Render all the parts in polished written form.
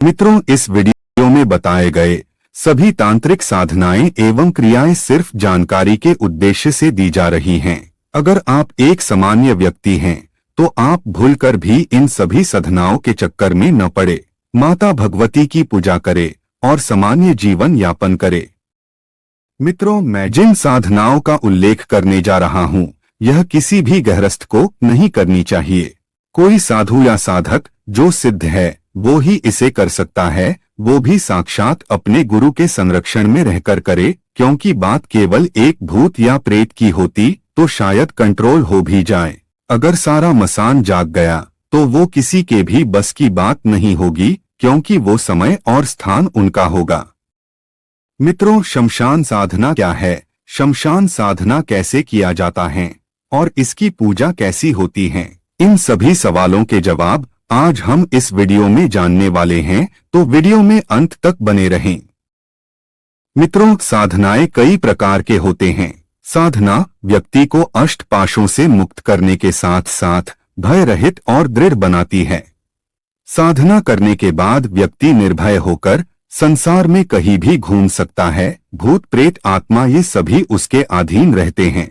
मित्रों, इस वीडियो में बताए गए सभी तांत्रिक साधनाएं एवं क्रियाएं सिर्फ जानकारी के उद्देश्य से दी जा रही हैं। अगर आप एक सामान्य व्यक्ति हैं तो आप भूलकर भी इन सभी साधनाओं के चक्कर में न पड़े। माता भगवती की पूजा करें और सामान्य जीवन यापन करें। मित्रों, मैं जिन साधनाओं का उल्लेख करने जा रहा हूं, यह किसी भी गृहस्थ को नहीं करनी चाहिए। कोई साधु या साधक जो सिद्ध है वो ही इसे कर सकता है, वो भी साक्षात अपने गुरु के संरक्षण में रहकर करे, क्योंकि बात केवल एक भूत या प्रेत की होती तो शायद कंट्रोल हो भी जाए। अगर सारा मसान जाग गया तो वो किसी के भी बस की बात नहीं होगी, क्योंकि वो समय और स्थान उनका होगा। मित्रों, शमशान साधना क्या है, शमशान साधना कैसे किया जाता है और इसकी पूजा कैसी होती है, इन सभी सवालों के जवाब आज हम इस वीडियो में जानने वाले हैं, तो वीडियो में अंत तक बने रहें। मित्रों, साधनाएं कई प्रकार के होते हैं। साधना व्यक्ति को अष्ट पाशों से मुक्त करने के साथ साथ भय रहित और दृढ़ बनाती है। साधना करने के बाद व्यक्ति निर्भय होकर संसार में कहीं भी घूम सकता है। भूत प्रेत आत्मा ये सभी उसके अधीन रहते हैं।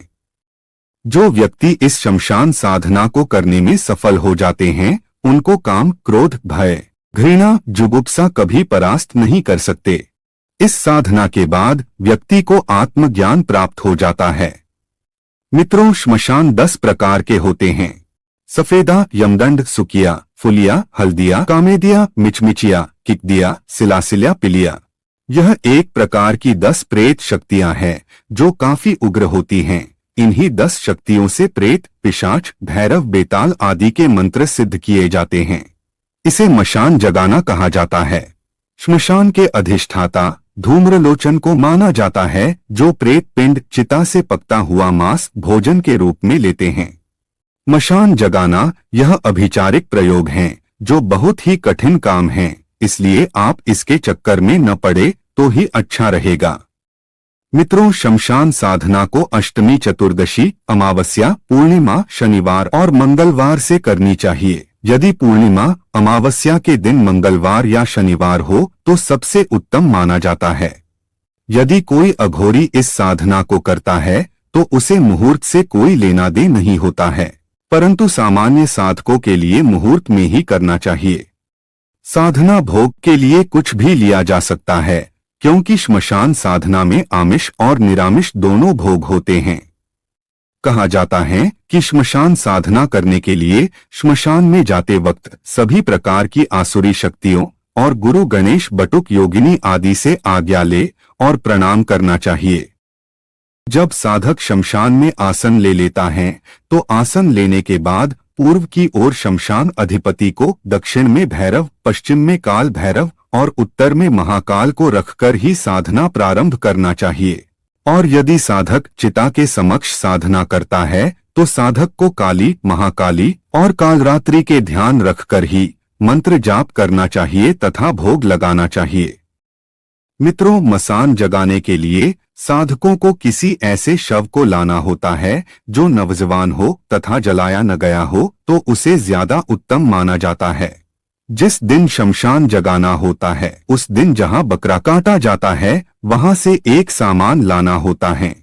जो व्यक्ति इस शमशान साधना को करने में सफल हो जाते हैं, उनको काम, क्रोध, भय, घृणा, जुगुप्सा कभी परास्त नहीं कर सकते। इस साधना के बाद व्यक्ति को आत्मज्ञान प्राप्त हो जाता है। मित्रों, श्मशान 10 प्रकार के होते हैं। सफेदा, यमदंड, सुकिया, फुलिया, हल्दिया, कामेदिया, मिचमिचिया, किकदिया, सिलासिल्या, पिलिया। यह एक प्रकार की 10 प्रेत शक्तियां हैं जो काफी उग्र होती हैं। इन्हीं 10 शक्तियों से प्रेत, पिशाच, भैरव, बेताल आदि के मंत्र सिद्ध किए जाते हैं। इसे मशान जगाना कहा जाता है। श्मशान के अधिष्ठाता धूम्रलोचन को माना जाता है, जो प्रेत पिंड चिता से पकता हुआ मांस भोजन के रूप में लेते हैं। मशान जगाना यह अभिचारिक प्रयोग है जो बहुत ही कठिन काम है, इसलिए आप इसके चक्कर में न पड़े तो ही अच्छा रहेगा। मित्रों, शमशान साधना को अष्टमी, चतुर्दशी, अमावस्या, पूर्णिमा, शनिवार और मंगलवार से करनी चाहिए। यदि पूर्णिमा, अमावस्या के दिन मंगलवार या शनिवार हो तो सबसे उत्तम माना जाता है। यदि कोई अघोरी इस साधना को करता है तो उसे मुहूर्त से कोई लेना दे नहीं होता है, परंतु सामान्य साधकों के लिए मुहूर्त में ही करना चाहिए। साधना भोग के लिए कुछ भी लिया जा सकता है, क्योंकि श्मशान साधना में आमिष और निरामिष दोनों भोग होते हैं। कहा जाता है कि श्मशान साधना करने के लिए श्मशान में जाते वक्त सभी प्रकार की आसुरी शक्तियों और गुरु गणेश, बटुक, योगिनी आदि से आज्ञा ले और प्रणाम करना चाहिए। जब साधक शमशान में आसन ले लेता है तो आसन लेने के बाद पूर्व की ओर शमशान अधिपति को, दक्षिण में भैरव, पश्चिम में काल भैरव और उत्तर में महाकाल को रखकर ही साधना प्रारंभ करना चाहिए। और यदि साधक चिता के समक्ष साधना करता है तो साधक को काली, महाकाली और कालरात्रि के ध्यान रखकर ही मंत्र जाप करना चाहिए तथा भोग लगाना चाहिए। मित्रों, मसान जगाने के लिए साधकों को किसी ऐसे शव को लाना होता है जो नवजवान हो तथा जलाया न गया हो तो उसे ज्यादा उत्तम माना जाता है। जिस दिन शमशान जगाना होता है उस दिन जहां बकरा काटा जाता है वहां से एक सामान लाना होता है,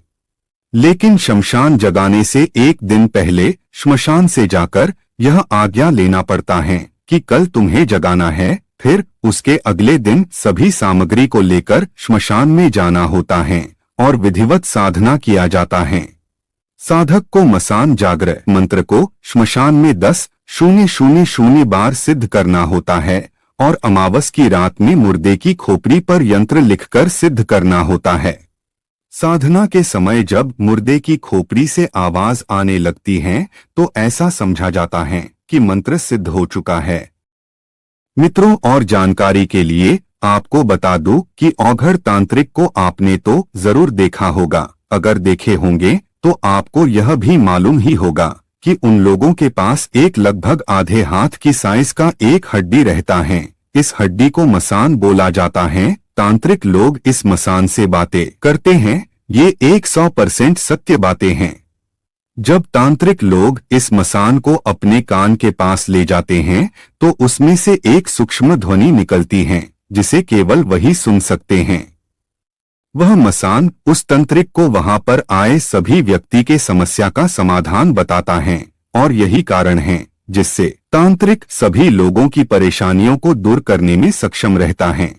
लेकिन शमशान जगाने से एक दिन पहले श्मशान से जाकर यह आज्ञा लेना पड़ता है कि कल तुम्हें जगाना है। फिर उसके अगले दिन सभी सामग्री को लेकर श्मशान में जाना होता है और विधिवत साधना किया जाता है। साधक को मसान जागर मंत्र को श्मशान में 10,000 बार सिद्ध करना होता है और अमावस की रात में मुर्दे की खोपड़ी पर यंत्र लिखकर सिद्ध करना होता है। साधना के समय जब मुर्दे की खोपड़ी से आवाज आने लगती है तो ऐसा समझा जाता है कि मंत्र सिद्ध हो चुका है। मित्रों, और जानकारी के लिए आपको बता दूं कि औघड़ तांत्रिक को आपने तो जरूर देखा होगा। अगर देखे होंगे तो आपको यह भी मालूम ही होगा कि उन लोगों के पास एक लगभग आधे हाथ की साइज का एक हड्डी रहता है। इस हड्डी को मसान बोला जाता है। तांत्रिक लोग इस मसान से बातें करते हैं। ये 100% सत्य बातें हैं। जब तांत्रिक लोग इस मसान को अपने कान के पास ले जाते हैं तो उसमें से एक सूक्ष्म ध्वनि निकलती है जिसे केवल वही सुन सकते हैं। वह मसान उस तांत्रिक को वहां पर आए सभी व्यक्ति के समस्या का समाधान बताता है और यही कारण है जिससे तांत्रिक सभी लोगों की परेशानियों को दूर करने में सक्षम रहता है।